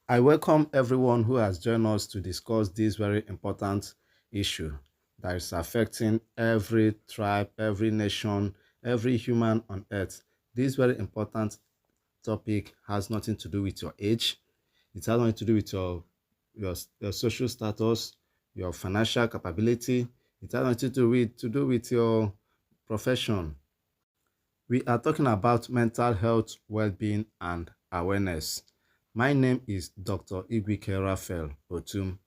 I welcome everyone who has joined us to discuss this very important issue that is affecting every tribe, every nation, every human on earth. This very important topic has nothing to do with your age. It has nothing to do with your social status, your financial capability. It has nothing to do with your profession. We are talking about mental health, well-being, and awareness. My name is Dr. Igwike Raphael Otum.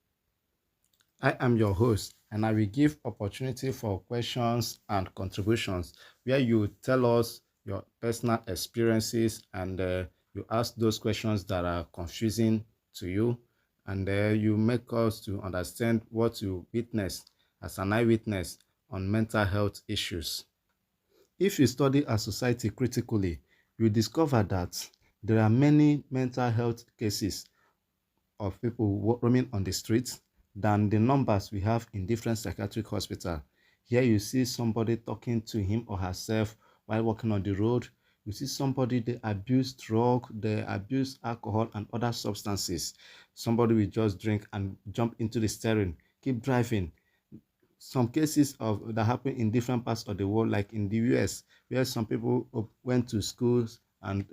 I am your host, and I will give opportunity for questions and contributions where you tell us your personal experiences and you ask those questions that are confusing to you, and you make us to understand what you witnessed as an eyewitness on mental health issues. If you study a society critically, you discover that there are many mental health cases of people roaming on the streets than the numbers we have in different psychiatric hospitals. Here you see somebody talking to him or herself while walking on the road. You see somebody, they abuse drug, they abuse alcohol and other substances. Somebody will just drink and jump into the steering, keep driving. Some cases of that happen in different parts of the world, like in the US, where some people went to schools and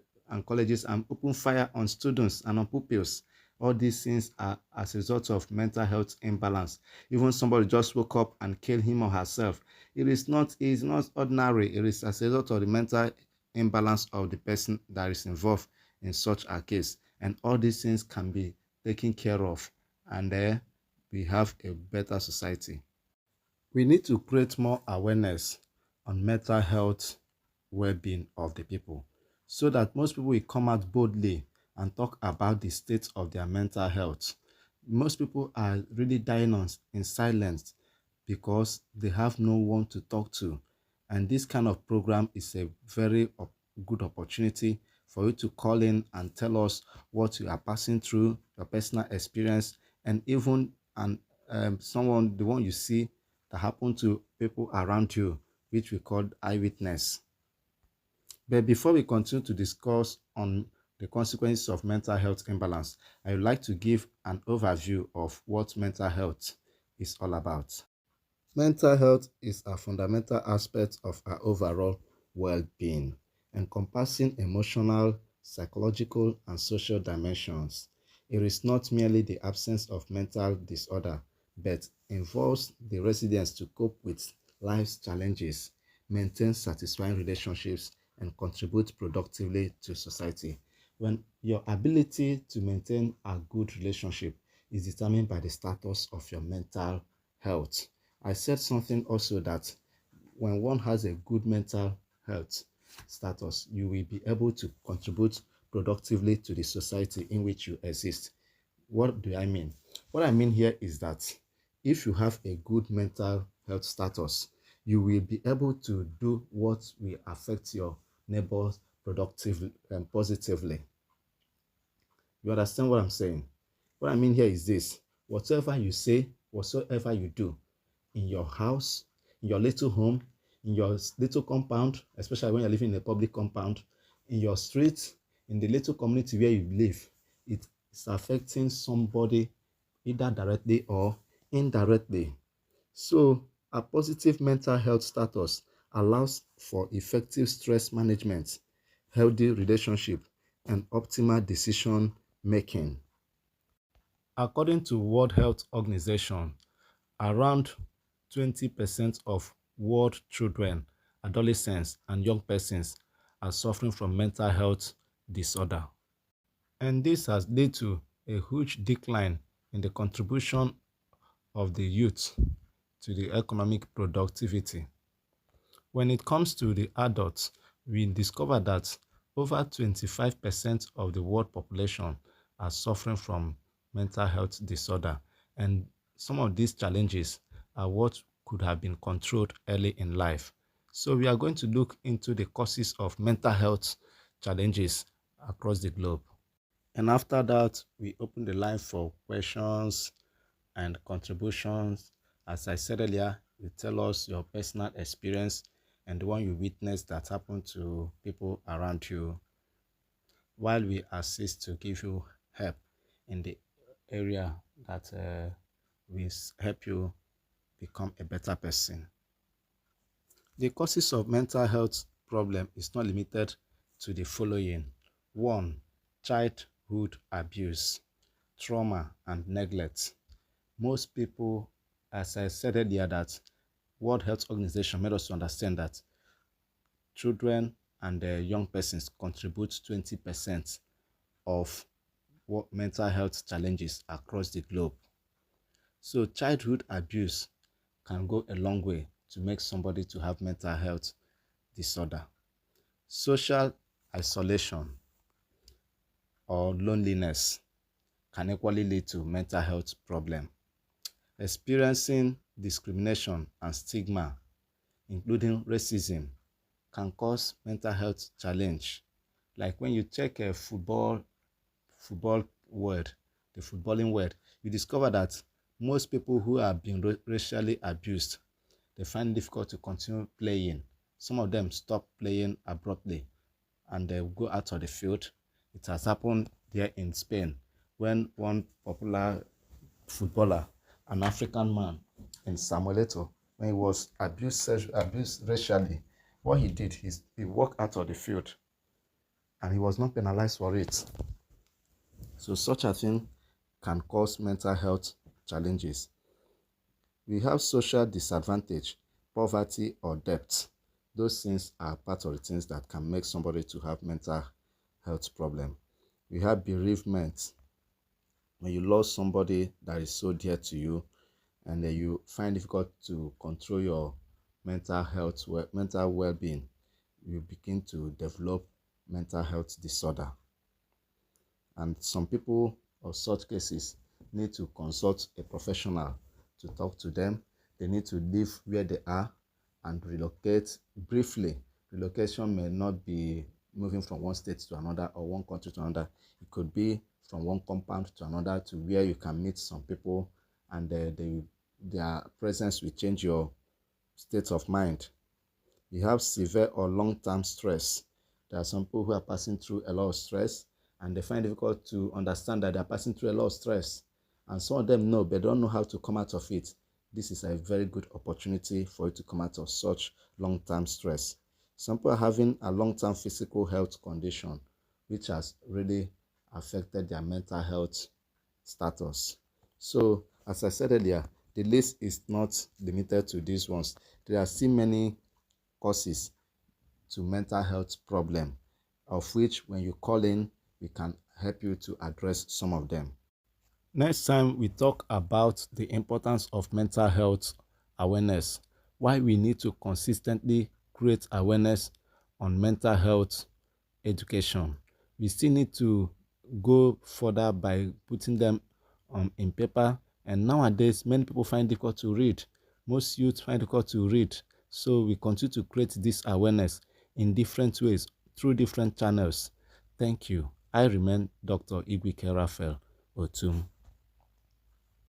colleges and opened fire on students and on pupils. All these things are as a result of mental health imbalance. Even somebody just woke up and killed him or herself. It is not ordinary. It is as a result of the mental imbalance of the person that is involved in such a case. And all these things can be taken care of, and we have a better society. We need to create more awareness on mental health well-being of the people so that most people will come out boldly and talk about the state of their mental health. Most people are really dying in silence because they have no one to talk to. And this kind of program is a very good opportunity for you to call in and tell us what you are passing through, your personal experience, and even someone, the one you see that happened to people around you, which we call eyewitness. But before we continue to discuss on the consequences of mental health imbalance, I would like to give an overview of what mental health is all about. Mental health is a fundamental aspect of our overall well-being, encompassing emotional, psychological, and social dimensions. It is not merely the absence of mental disorder, but involves the resilience to cope with life's challenges, maintain satisfying relationships, and contribute productively to society. When your ability to maintain a good relationship is determined by the status of your mental health. I said something also that when one has a good mental health status, you will be able to contribute productively to the society in which you exist. What do I mean? What I mean here is that if you have a good mental health status, you will be able to do what will affect your neighbors productively and positively. You understand what I'm saying? What I mean here is this: whatever you say, whatsoever you do, in your house, in your little home, in your little compound, especially when you're living in a public compound, in your street, in the little community where you live, it is affecting somebody either directly or indirectly. So, a positive mental health status allows for effective stress management, healthy relationship, and optimal decision making. According to World Health Organization, around 20% of world children, adolescents, and young persons are suffering from mental health disorder. And this has led to a huge decline in the contribution of the youth to the economic productivity. When it comes to the adults, we discover that over 25% of the world population are suffering from mental health disorder, and some of these challenges are what could have been controlled early in life. So we are going to look into the causes of mental health challenges across the globe. And after that, we open the line for questions and contributions. As I said earlier, you tell us your personal experience and the one you witnessed that happened to people around you, while we assist to give you help in the area that will help you become a better person. The causes of mental health problem is not limited to the following. 1. Childhood abuse, trauma, and neglect. Most people, as I said earlier, that World Health Organization made us to understand that children and young persons contribute 20% of what mental health challenges across the globe. So childhood abuse can go a long way to make somebody to have mental health disorder. Social isolation or loneliness can equally lead to mental health problem. Experiencing discrimination and stigma, including racism, can cause mental health challenge. Like when you check a football world, the footballing world, you discover that most people who have been racially abused, they find it difficult to continue playing. Some of them stop playing abruptly and they go out of the field. It has happened there in Spain when one popular footballer, an African man in Samuel Eto'o, when he was abused racially, what he did is he walked out of the field and he was not penalized for it. So such a thing can cause mental health challenges. We have social disadvantage, poverty or debt. Those things are part of the things that can make somebody to have mental health problem. We have bereavement. When you lost somebody that is so dear to you and then you find it difficult to control your mental well-being, you begin to develop mental health disorder. And some people of such cases need to consult a professional to talk to them. They need to live where they are and relocate briefly. Relocation may not be moving from one state to another or one country to another. It could be from one compound to another to where you can meet some people and their presence will change your state of mind. You have severe or long-term stress. There are some people who are passing through a lot of stress and they find it difficult to understand that they're passing through a lot of stress. And some of them know, but don't know how to come out of it. This is a very good opportunity for you to come out of such long-term stress. Some people are having a long-term physical health condition, which has really affected their mental health status. So, as I said earlier, the list is not limited to these ones. There are still many causes to mental health problem, of which when you call in, we can help you to address some of them. Next time, we talk about the importance of mental health awareness, why we need to consistently create awareness on mental health education. We still need to go further by putting them in paper. And nowadays, many people find it difficult to read. Most youth find it difficult to read. So we continue to create this awareness in different ways through different channels. Thank you. I remain Dr. Igwike Raphael Otum.